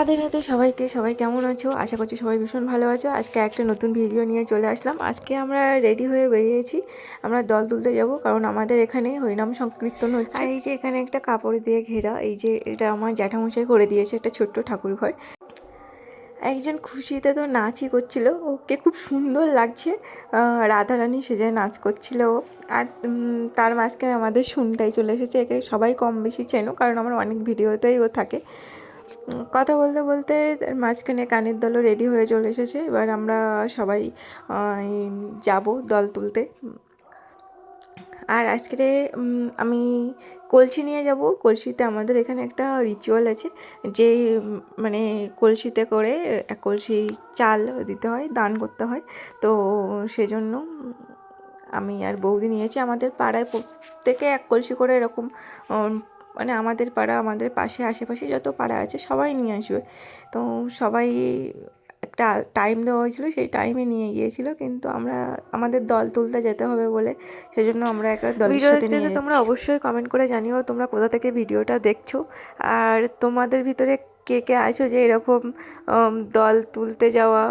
রাধে রাধে সবাইকে। সবাই কেমন আছো? আশা করছি সবাই ভীষণ ভালো আছো। আজকে একটা নতুন ভিডিও নিয়ে চলে আসলাম। আজকে আমরা রেডি হয়ে বেরিয়েছি, আমরা দল তুলতে যাব, কারণ আমাদের এখানে হরিনাম সংকীর্তন হচ্ছে। আর এই যে এখানে একটা কাপড় দিয়ে ঘেরা, এই যে এটা আমার জ্যাঠামশাই করে দিয়েছে, একটা ছোট্ট ঠাকুর ঘর। একজন খুশিতে তো নাচই করছিল, ওকে খুব সুন্দর লাগছে, রাধারানী সেজে নাচ করছিল ও। আর তার মাঝখানে আমাদের শুনটাই চলে এসেছে। একে সবাই কম বেশি চেনো, কারণ আমার অনেক ভিডিওতেই ও থাকে। কথা বলতে বলতে মাঝখানে কানের দলও রেডি হয়ে চলে এসেছে। এবার আমরা সবাই যাব দল তুলতে। আর আজকে আমি কলসি নিয়ে যাব। কলসিতে আমাদের এখানে একটা রিচুয়াল আছে, যে মানে কলসিতে করে এক কলসি চাল দিতে হয়, দান করতে হয়। তো সেজন্য আমি আর বৌদি নিয়েছি। আমাদের পাড়ায় প্রত্যেকে এক কলসি করে এরকম, মানে আমাদের পাড়া, আমাদের পাশে আশেপাশে যত পাড়া আছে সবাই নিয়ে আসবে। তো সবাই একটা টাইম দেওয়া হয়েছিল, সেই টাইমে নিয়ে গিয়েছিল, কিন্তু আমাদের দল তুলতে যেতে হবে বলে সেজন্য আমরা একটা দলের সাথে নিয়ে যাচ্ছি। তোমরা অবশ্যই কমেন্ট করে জানিও তোমরা কোথা থেকে ভিডিওটা দেখছো, আর তোমাদের ভিতরে কে কে আছো যে এরকম দল তুলতে যাওয়া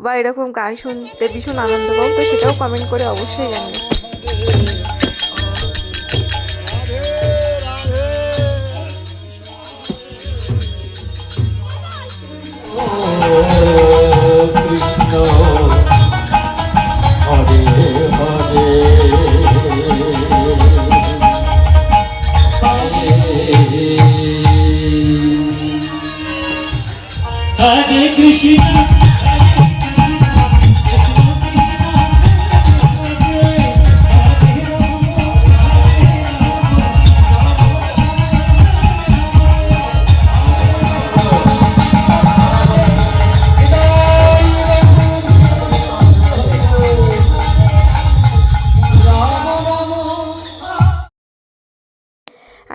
বা এরকম গান শুনতে ভীষণ আনন্দ পাও, তো সেটাও কমেন্ট করে অবশ্যই জানিও। কৃষ্ণ হরে হরে হরে কৃষ্ণ।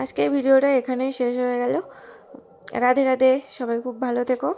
আজকের ভিডিওটা এখানেই শেষ হয়ে গেল। রাধে রাধে, সবাই খুব ভালো থেকো।